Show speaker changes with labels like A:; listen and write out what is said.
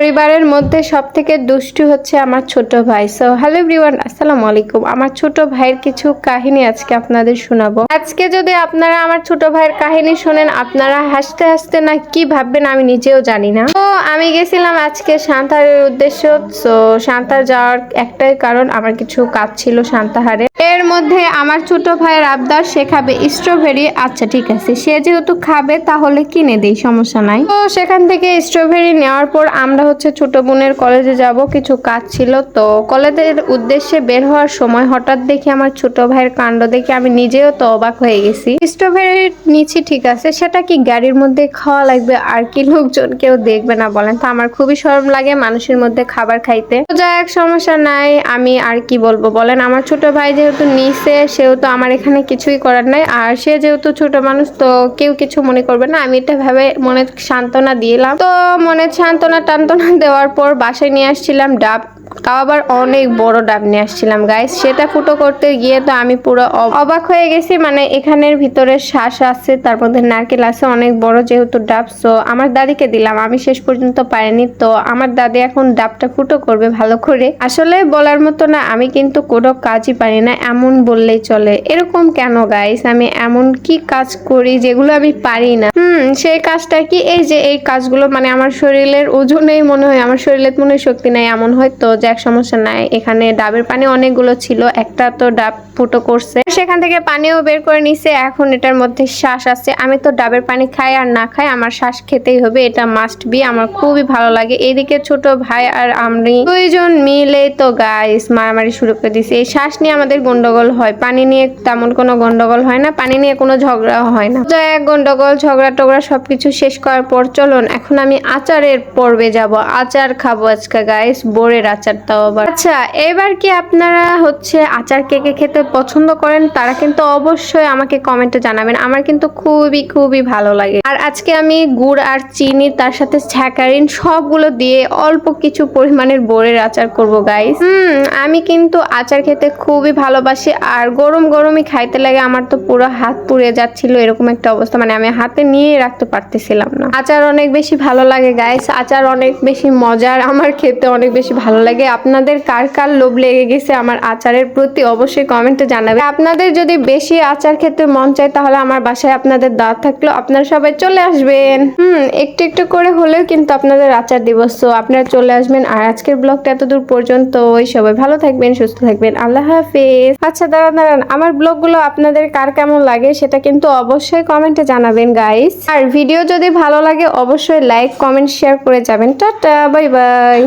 A: পরিবারের মধ্যে সবথেকে দুষ্টু হচ্ছে আমার ছোট ভাই। সো হ্যালো এভরিওয়ান, আসসালামু আলাইকুম। আমার ছোট ভাইয়ের কিছু কাহিনী আজকে আপনাদের শোনাবো। আজকে যদি আপনারা আমার ছোট ভাইয়ের কাহিনী শোনেন, আপনারা হাসতে হাসতে না কি ভাববেন আমি নিজেও জানি না। তো আমি গেছিলাম আজকে সান্তাহারের উদ্দেশ্য। সো সান্তাহার যাওয়ার একটাই কারণ, আমার কিছু কাজ ছিল সান্তাহারে। এর মধ্যে আমার ছোট ভাইয়ের আবদার, সে খাবে স্ট্রবেরি। আচ্ছা ঠিক আছে, সে যেহেতু খাবে তাহলে কিনে দেই, সমস্যা নাই। তো সেখান থেকে স্ট্রবেরি নেওয়ার পর আমরা হচ্ছে ছোট বোনের কলেজে যাব, কিছু কাজ ছিল। তো কলেজের উদ্দেশ্যে বের হওয়ার সময় হঠাৎ দেখি আমার ছোট ভাইয়ের কাণ্ড দেখে আমি নিজেও তো অবাক হয়ে গেছি। স্ট্রবেরি নিচ্ছি ঠিক আছে, সেটা কি গাড়ির মধ্যে খাওয়া লাগবে আর কি লোকজন কেউ দেখবে না বলেন? তো আমার খুবই শরম লাগে মানুষের মধ্যে খাবার খাইতে। তো যাই হোক, সমস্যা নাই, আমি আর কি বলবো বলেন। আমার ছোট ভাই যেহেতু নিছে, সেহেতু আমার এখানে কিছুই করার নাই। আর সে যেহেতু ছোট মানুষ, তো কেউ কিছু মনে করবে না, আমি এটা ভাবে মনে সান্ত্বনা দিলাম। তো মনে সান্ত্বনা টান্তনা দেওয়ার পর বাসায় নিয়ে আসছিলাম ডাব, তাও আবার অনেক বড় ডাব নিয়ে আসছিলাম গাইস। সেটা ফুটো করতে গিয়ে তো আমি পুরো অবাক হয়ে গেছি। মানে এখানের ভিতরে শ্বাস আছে, তার মধ্যে নারকেল আছে, অনেক বড় যেহেতু ডাব। সো আমার দাদিকে দিলাম, আমি শেষ পর্যন্ত পারিনি। তো আমার দাদি এখন ডাবটা ফুটো করবে ভালো করে। আসলে বলার মতো না, আমি কিন্তু কোনো কাজই পারি না, এমন বললেই চলে। এরকম কেন গাইস? আমি এমন কি কাজ করি যেগুলো আমি পারি না? সেই কাজটা কি? এই যে এই কাজগুলো, মানে আমার শরীরের ওজনেই মনে হয়, আমার শরীরে মনে হয় শক্তি নাই, এমন হয়। তো যাক, সমস্যা নাই। এখানে ডাবের পানি অনেকগুলো ছিল, একটা তো ডাব ফুটো করছে, সেখান থেকে পানিও বের করে নিছে। এখন এটার মধ্যে শ্বাস আছে। আমি তো ডাবের পানি খাই আর না খাই, আমার শ্বাস খেতেই হবে, এটা মাস্ট বি। আমার খুবই ভালো লাগে। এইদিকে ছোট ভাই আর আমি দুইজন মিলে তো গাইস মারামারি শুরু করে দিছি। এই শ্বাস নিয়ে আমাদের গন্ডগোল হয়, পানি নিয়ে তেমন কোনো গন্ডগোল হয় না, পানি নিয়ে কোনো ঝগড়া হয় না। যাই হোক, গন্ডগোল ঝগড়া টগড়া সবকিছু শেষ করার পর চলুন এখন আমি আচারের পর্বে যাব। আচার খাবো আজকে গাইস, বোরের আচার, তাও আবার। আচ্ছা, এবার কি আপনারা হচ্ছে আচার কে কে খেতে পছন্দ করেন? তারা কিন্তু অবশ্যই আমাকে কমেন্টে জানাবেন, আমার কিন্তু খুবই খুবই ভালো লাগে। আর আজকে আমি গুড় আর চিনি, তার সাথে স্যাকারিন সবগুলো দিয়ে অল্প কিছু পরিমাণের বোরের আচার করব গাইস। আমি কিন্তু আচার খেতে খুবই ভালোবাসি, আর গরম গরমই খাইতে লাগে। আমার তো পুরো হাত পুড়ে যাচ্ছিল, এরকম একটা অবস্থা, মানে আমি হাতে নিয়ে রাখতে পারতেছিলাম না। আচার অনেক বেশি ভালো লাগে গাইস, আচার অনেক বেশি মজার, আমার খেতে অনেক বেশি ভালো লাগে। আপনাদের কার কার লোভ লেগে গেছে আমার আচারের প্রতি অবশ্যই কমেন্টে জানাবেন। আপনাদের যদি বেশি আচার খেতে মন চায়, তাহলে আমার বাসায় আপনাদের দাওয়াত থাকলো, আপনারা সবাই চলে আসবেন। একটু একটু করে হলেও কিন্তু আপনাদের আচার দিব। সো আপনারা চলে আসবেন। আর আজকের ব্লগটা এতদূর পর্যন্ত, সবাই ভালো থাকবেন, সুস্থ থাকবেন, আল্লাহ হাফেজ। আচ্ছা দাঁড়ান, আমার ব্লগগুলো আপনাদের কার কেমন লাগে সেটা কিন্তু অবশ্যই কমেন্টে জানাবেন গাইস। আর ভিডিও যদি ভালো লাগে অবশ্যই লাইক কমেন্ট শেয়ার করে যাবেন। Tata, bye bye.